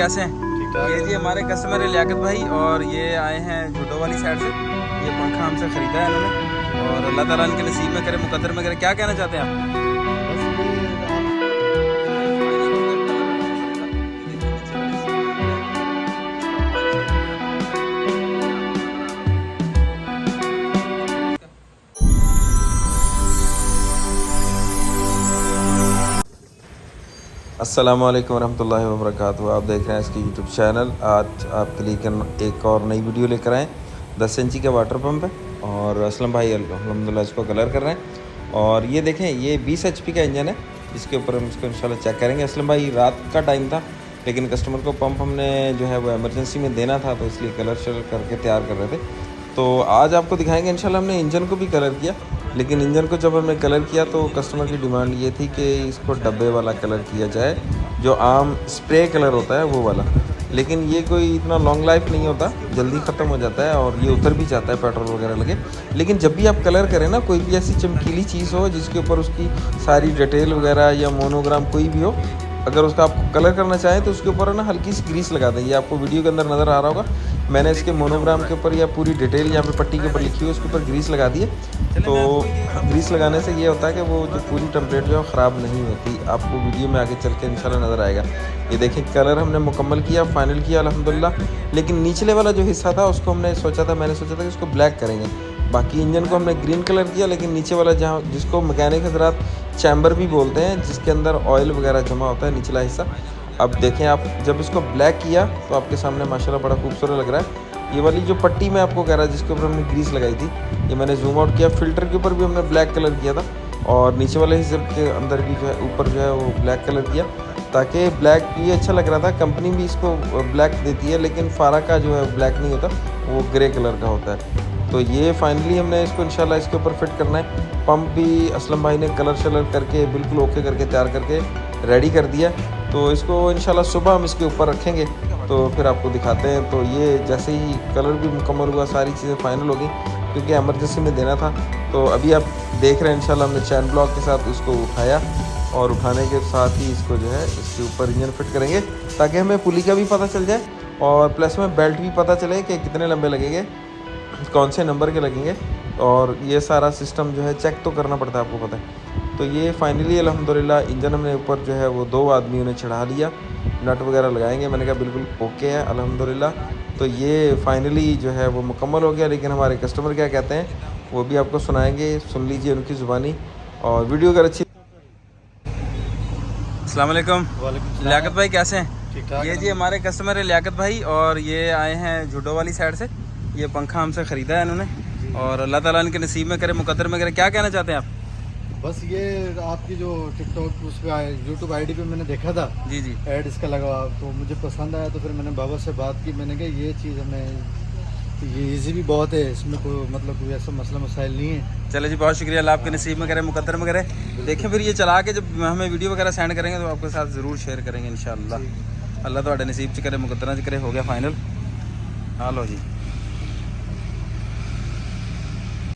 कैसे हैं? ये जी हमारे कस्टमर है लियाकत भाई, और ये आए हैं झूठो वाली साइड से। ये पंखा हमसे ख़रीदा है इन्होंने, और अल्लाह ताला इनके नसीब में करे, मुकद्दर में करे। क्या कहना चाहते हैं आप? अस्सलाम वालेकुम रहमतुल्लाहि व बरकातुहू। आप देख रहे हैं इसकी यूट्यूब चैनल। आज आपके लिए एक और नई वीडियो लेकर आए। 10 इंची का वाटर पंप है, और असलम भाई अल्हम्दुलिल्लाह इसको कलर कर रहे हैं। और ये देखें, ये 20 HP का इंजन है, जिसके ऊपर हम इसको इंशाल्लाह चेक करेंगे। असलम भाई रात का टाइम था, लेकिन कस्टमर को पंप हमने जो है वो एमरजेंसी में देना था, तो इसलिए कलर शलर करके तैयार कर रहे थे। तो आज आपको दिखाएंगे इंशाल्लाह। हमने इंजन को भी कलर किया, लेकिन इंजन को जब हमने कलर किया तो कस्टमर की डिमांड ये थी कि इसको डब्बे वाला कलर किया जाए, जो आम स्प्रे कलर होता है वो वाला। लेकिन ये कोई इतना लॉन्ग लाइफ नहीं होता, जल्दी ख़त्म हो जाता है और ये उतर भी जाता है पेट्रोल वगैरह लगे। लेकिन जब भी आप कलर करें ना, कोई भी ऐसी चमकीली चीज़ हो जिसके ऊपर उसकी सारी डिटेल वगैरह या मोनोग्राम कोई भी हो, अगर उसका आप कलर करना चाहें तो उसके ऊपर ना हल्की सी ग्रीस लगा दें। ये आपको वीडियो के अंदर नज़र आ रहा होगा, मैंने इसके मोनोग्राम के ऊपर या पूरी डिटेल यहाँ पे पट्टी के ऊपर लिखी हुई है, उसके ऊपर ग्रीस लगा दी है। तो ग्रीस लगाने से ये होता है कि वो जो पूरी टेम्पलेट जो है ख़राब नहीं होती। आपको वीडियो में आगे चल के इंशाल्लाह नज़र आएगा। ये देखें, कलर हमने मुकम्मल किया, फाइनल किया अल्हम्दुलिल्लाह। लेकिन निचले वाला जो हिस्सा था उसको मैंने सोचा था कि उसको ब्लैक करेंगे। बाकी इंजन को हमने ग्रीन कलर किया, लेकिन नीचे वाला जहाँ जिसको मैकेनिक हज़रात चैम्बर भी बोलते हैं, जिसके अंदर ऑयल वगैरह जमा होता है, निचला हिस्सा। अब देखें, आप जब इसको ब्लैक किया तो आपके सामने माशाल्लाह बड़ा खूबसूरत लग रहा है। ये वाली जो पट्टी मैं आपको कह रहा जिसके ऊपर हमने ग्रीस लगाई थी, ये मैंने जूम आउट किया। फ़िल्टर के ऊपर भी हमने ब्लैक कलर किया था, और नीचे वाले हिस्से के अंदर भी जो है ऊपर जो है वो ब्लैक कलर किया, ताकि ब्लैक ये अच्छा लग रहा था। कंपनी भी इसको ब्लैक देती है, लेकिन फारा का जो है ब्लैक नहीं होता, वो ग्रे कलर का होता है। तो ये फाइनली हमने इसको इंशाल्लाह इसके ऊपर फिट करना है। पंप भी असलम भाई ने कलर शलर करके बिल्कुल ओके करके तैयार करके रेडी कर दिया। तो इसको इंशाल्लाह सुबह हम इसके ऊपर रखेंगे, तो फिर आपको दिखाते हैं। तो ये जैसे ही कलर भी मुकम्मल हुआ, सारी चीज़ें फाइनल हो गई, क्योंकि एमरजेंसी में देना था। तो अभी आप देख रहे हैं इंशाल्लाह हमने चैन ब्लॉक के साथ इसको उठाया, और उठाने के साथ ही इसको जो है इसके ऊपर इंजन फिट करेंगे, ताकि हमें पुली का भी पता चल जाए, और प्लस में बेल्ट भी पता चले कि कितने लंबे लगेंगे, कौन से नंबर के लगेंगे। और ये सारा सिस्टम जो है चेक तो करना पड़ता है, आपको पता है। तो ये फाइनली अल्हम्दुलिल्लाह इंजन हमने ऊपर जो है वो 2 आदमियों ने चढ़ा लिया, नट वगैरह लगाएंगे। मैंने कहा बिल्कुल ओके है अल्हम्दुलिल्लाह। तो ये फाइनली जो है वो मुकम्मल हो गया। लेकिन हमारे कस्टमर क्या कहते हैं वो भी आपको सुनाएंगे, सुन लीजिए उनकी ज़ुबानी। और वीडियो अगर अच्छी। अस्सलाम वालेकुम लियाकत भाई, कैसे हैं? ठीक ठाक। ये जी हमारे कस्टमर है लियाकत भाई, और ये आए हैं झूठो वाली साइड से। ये पंखा हमसे ख़रीदा है इन्होंने, और अल्लाह ताला इनके नसीब में करे, मुकद्दर में करे। क्या कहना चाहते हैं आप? बस ये आपकी जो टिकटॉक उस पर यूट्यूब आईडी पे मैंने देखा था, जी जी, ऐड इसका लगा, तो मुझे पसंद आया। तो फिर मैंने बाबा से बात की, मैंने कहा ये चीज़ हमें, ये इजी भी बहुत है, इसमें कोई मतलब कोई ऐसा मसला मसाइल नहीं है। चलो जी, बहुत शुक्रिया। अल्लाह आपके नसीब में करे, मुकद्दर में करे। देखें फिर ये चला के जब हमें वीडियो वगैरह सेंड करेंगे तो आपके साथ ज़रूर शेयर करेंगे इंशाल्लाह। अल्लाह तो नसीब च करे, मुकद्दर च करे। हो गया फाइनल। हाँ लो जी।